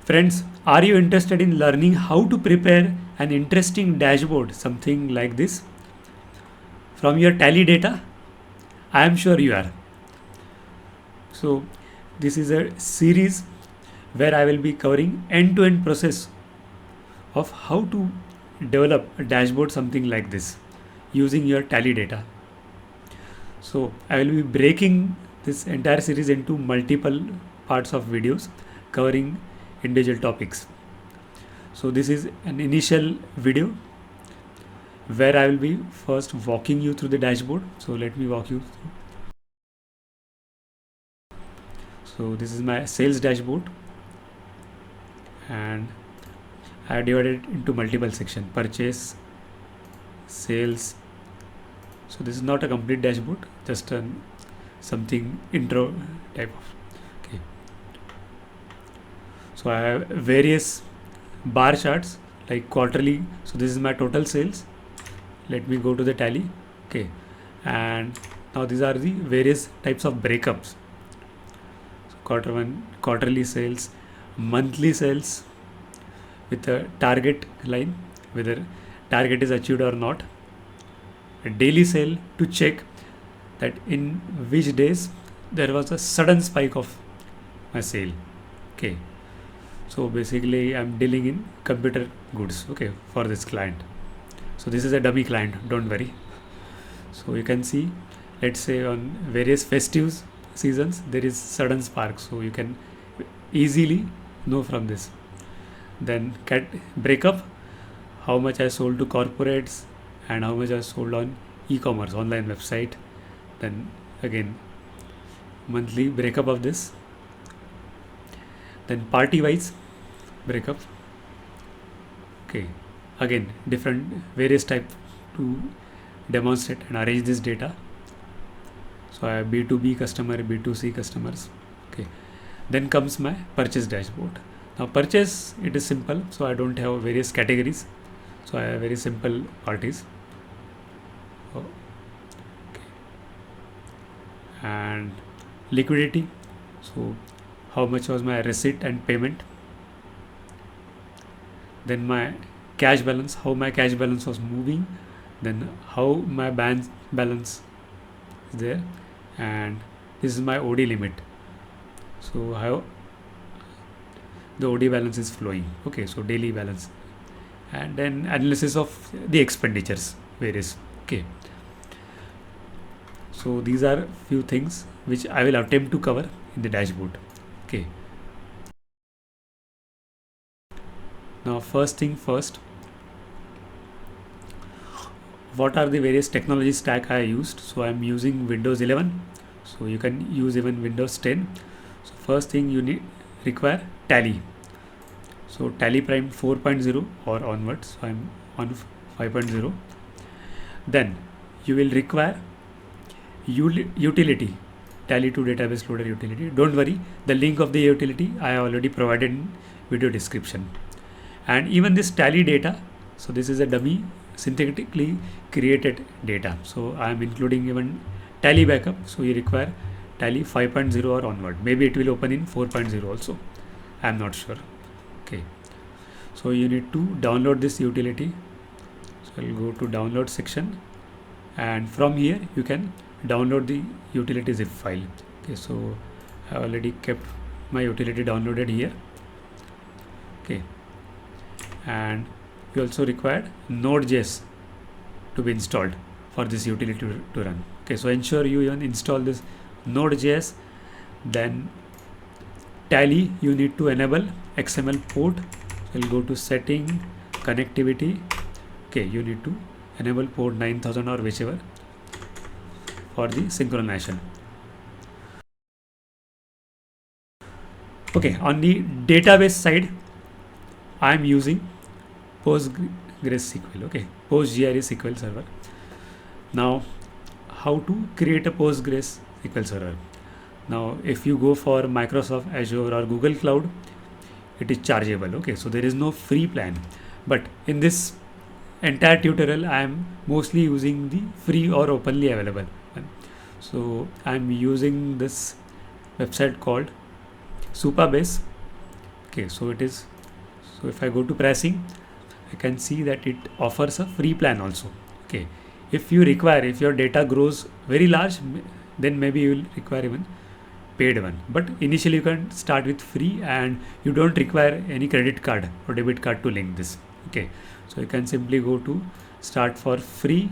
Friends, are you interested in learning how to prepare an interesting dashboard, something like this, from your Tally data? I am sure you are. So, this is a series where I will be covering end-to-end process of how to develop a dashboard something like this using your Tally data. So, I will be breaking this entire series into multiple parts of videos covering individual topics. So this is an initial video where I will be first walking you through the dashboard. So let me walk you through. So this is my sales dashboard, and I have divided it into multiple sections: purchase, sales. So this is not a complete dashboard, just something intro type of. Okay. So I have various bar charts like quarterly. So this is my total sales. Let me go to the Tally. Okay, and now these are the various types of breakups. So quarter one, quarterly sales, monthly sales with a target line, whether target is achieved or not, a daily sale to check that in which days there was a sudden spike of my sale. Okay, so basically I'm dealing in computer goods, okay, for this client. So this is a dummy client, don't worry. So you can see, let's say on various festive seasons there is sudden spark, so you can easily know from this. Then breakup, how much I sold to corporates and how much I sold on e-commerce online website. Then again monthly breakup of this. Then party wise breakup. Okay, again different various type to demonstrate and arrange this data. So I have B2B customer, B2C customers. Okay, then comes my purchase dashboard. Now purchase, it is simple, so I don't have various categories, so I have very simple parties. Okay. And liquidity, so how much was my receipt and payment. Then my cash balance, how my cash balance was moving, then how my balance is there, and this is my OD limit, so how the OD balance is flowing. Okay, so daily balance, and then analysis of the expenditures various. Okay, so these are few things which I will attempt to cover in the dashboard. Okay, now first thing first, what are the various technology stack I used. So I'm using Windows 11, so you can use even Windows 10. So first thing you require Tally. So Tally Prime 4.0 or onwards, so I'm on 5.0. Then you will require utility, Tally to database loader utility. Don't worry, the link of the utility I already provided in video description. And even this Tally data, so this is a dummy synthetically created data, so I am including even Tally backup. So you require Tally 5.0 or onward, maybe it will open in 4.0 also, I am not sure. Okay, so you need to download this utility. So I'll go to download section, and from here you can download the utility zip file. Okay, so I already kept my utility downloaded here. Okay, and you also required Node.js to be installed for this utility to run. Okay, so ensure you even install this Node.js. Then Tally, you need to enable XML port. So you'll go to setting, connectivity. Okay, you need to enable port 9000 or whichever for the synchronization. Okay, on the database side, I am using PostgreSQL. Okay, PostgreSQL server. Now, how to create a PostgreSQL server? Now, if you go for Microsoft Azure or Google Cloud, it is chargeable. Okay, so there is no free plan. But in this entire tutorial, I am mostly using the free or openly available one. So I am using this website called Supabase. Okay, so it is, so if I go to pricing, I can see that it offers a free plan also. Okay, if you require, if your data grows very large, then maybe you will require even paid one, but initially you can start with free and you don't require any credit card or debit card to link this. Okay, so you can simply go to start for free.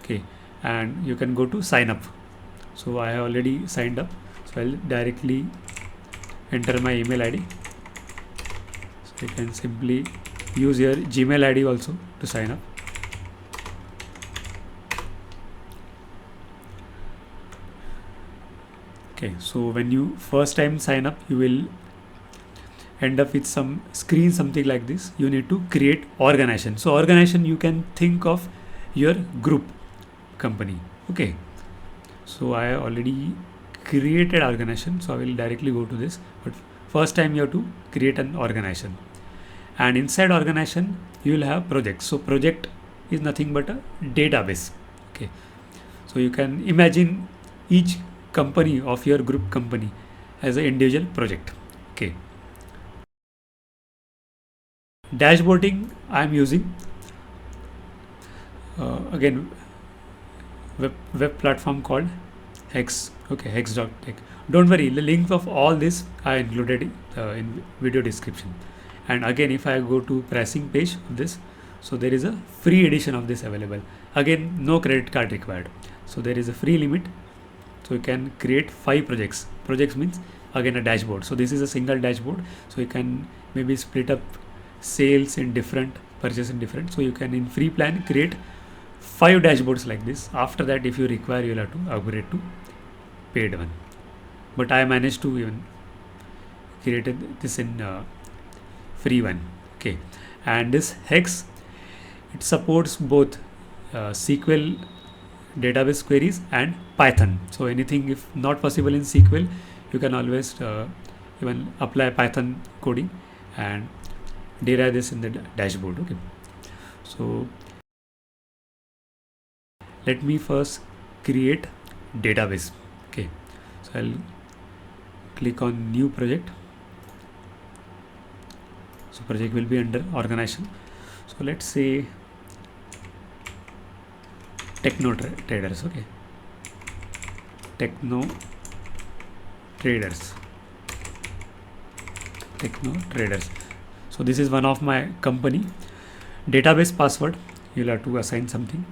Okay, and you can go to sign up. So I have already signed up, so I'll directly enter my email ID. So you can simply use your Gmail ID also to sign up. Okay, so when you first time sign up, you will end up with some screen something like this. You need to create organization. So organization, you can think of your group company. Okay, so I already created organization, so I will directly go to this, but first time you have to create an organization, and inside organization you will have projects. So project is nothing but a database. Okay, so you can imagine each company of your group company as an individual project. Okay, dashboarding I am using again web platform called Hex. Okay, hex.tech. Don't worry, the link of all this I included in video description. And again, if I go to pricing page of this, so there is a free edition of this available. Again, no credit card required. So there is a free limit. So you can create 5 projects. Projects means again a dashboard. So this is a single dashboard. So you can maybe split up sales in different, purchase in different. So you can in free plan create 5 dashboards like this. After that, if you require, you'll have to upgrade to paid one. But I managed to even created this in free one. Okay, and this Hex, it supports both SQL database queries and Python. So anything if not possible in SQL, you can always even apply Python coding and derive this in the dashboard. Okay, so let me first create database. Okay, so I'll click on new project. So project will be under organization. So let's say techno traders. Okay, techno traders. So this is one of my company. Database password, you'll have to assign something.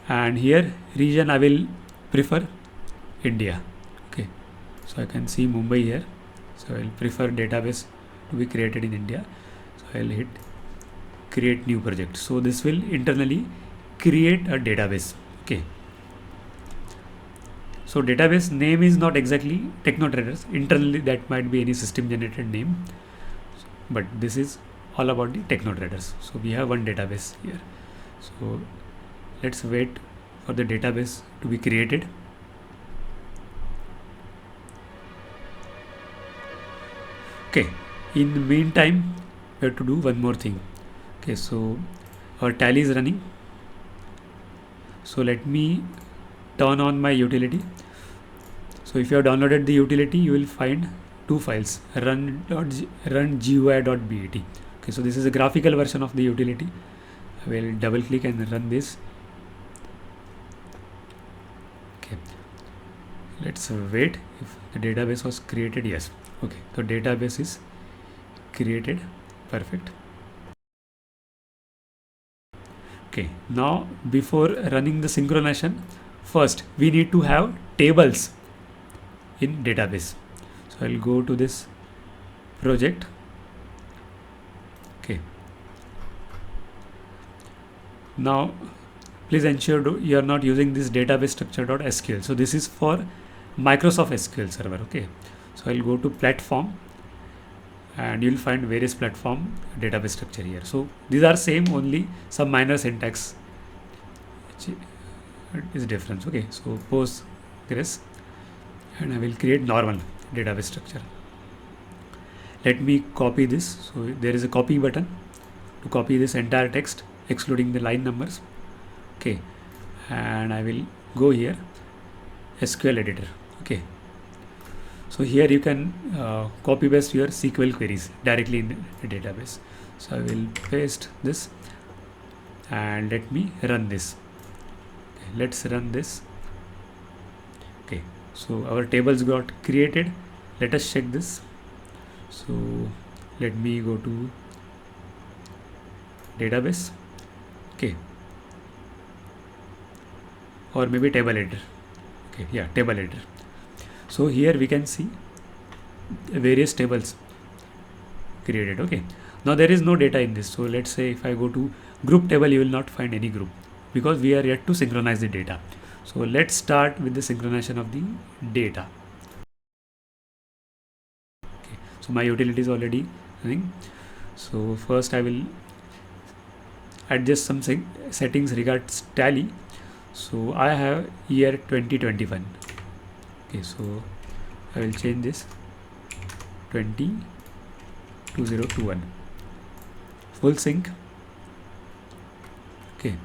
And here region I will prefer India. Okay, so I can see Mumbai here. So I'll prefer database to be created in India. So I'll hit create new project. So this will internally create a database. Okay, so database name is not exactly techno traders. Internally that might be any system generated name, but this is all about the techno traders. So we have one database here. So let's wait for the database to be created. Okay, in the meantime, we have to do one more thing. Okay, so our tally is running. So let me turn on my utility. So if you have downloaded the utility, you will find 2 files, run.gui.bat. Okay, so this is a graphical version of the utility. I will double click and run this. Okay, let's wait if the database was created. Yes. Okay, the database is created. Perfect. Okay, now before running the synchronization, first we need to have tables in database. So I'll go to this project. Okay, now please ensure you are not using this database structure.sql. So this is for Microsoft SQL Server. Okay, so I'll go to platform and you'll find various platform database structure here. So these are same, only some minor syntax is difference. Okay, so Postgres, and I will create normal database structure. Let me copy this. So there is a copy button to copy this entire text excluding the line numbers. Okay, and I will go here SQL editor. Okay, So here you can copy paste your SQL queries directly in the database. So I will paste this and let me run this. Okay, let's run this. Okay, so our tables got created. Let us check this. So let me go to database. Okay, or maybe table editor. Okay, yeah, table editor. So here we can see various tables created. Okay, now there is no data in this. So let's say if I go to group table, you will not find any group because we are yet to synchronize the data. So let's start with the synchronization of the data. Okay, so my utility is already running. So first I will adjust some settings regards tally. So I have year 2021. Okay, so I will change this 2021 full sync. Okay,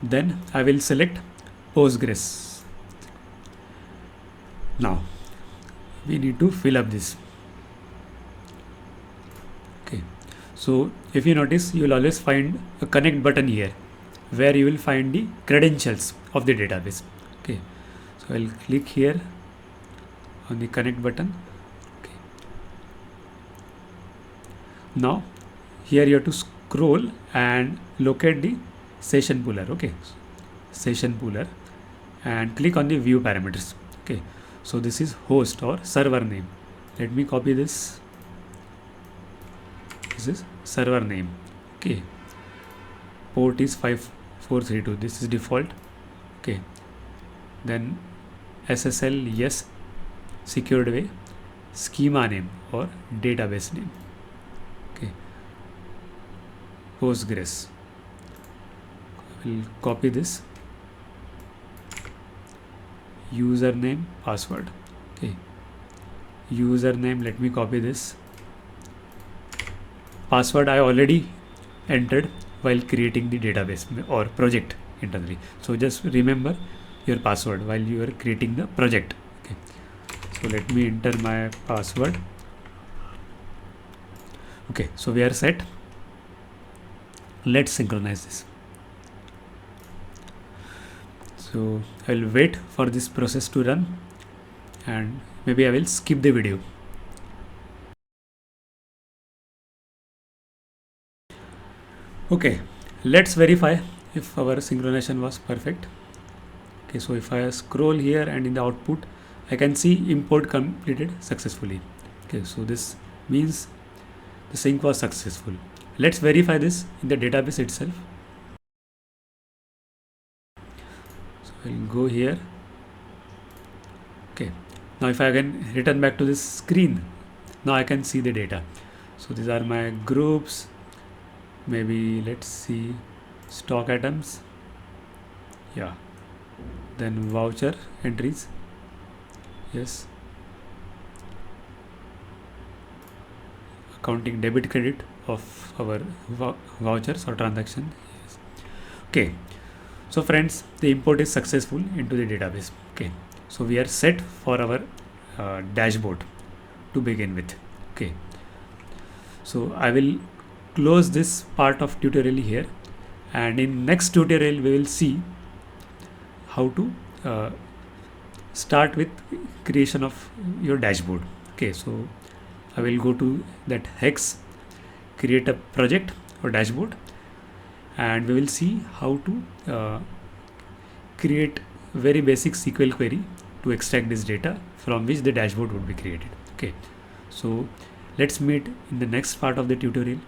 then I will select Postgres. Now we need to fill up this. Okay, so if you notice, you will always find a connect button here where you will find the credentials of the database. Okay, so I'll click here on the connect button. Okay, now here you have to scroll and locate the session pooler. Okay, session pooler, and click on the view parameters. Okay, so this is host or server name. Let me copy this. This is server name. Okay, port is 5432. This is default. Okay, then SSL, yes, secured way, schema name or database name. Okay, Postgres. I will copy this. Username, password. Okay, username, let me copy this. Password I already entered while creating the database or project internally. So just remember your password while you are creating the project. Okay, so let me enter my password. Okay, so we are set. Let's synchronize this. So I will wait for this process to run, and maybe I will skip the video. Okay, let's verify if our synchronization was perfect. Okay, so if I scroll here and in the output, I can see import completed successfully. Okay, so this means the sync was successful. Let's verify this in the database itself. So I'll go here. Okay, now if I can return back to this screen, now I can see the data. So these are my groups. Maybe let's see stock items. Yeah, then voucher entries. Yes, accounting debit credit of our vouchers or transaction. Yes. Okay, so friends, the import is successful into the database. Okay, so we are set for our dashboard to begin with. Okay, so I will close this part of tutorial here, and in next tutorial we will see how to start with creation of your dashboard. Okay, so I will go to that hex, create a project or dashboard, and we will see how to create very basic SQL query to extract this data from which the dashboard would be created. Okay, so let's meet in the next part of the tutorial.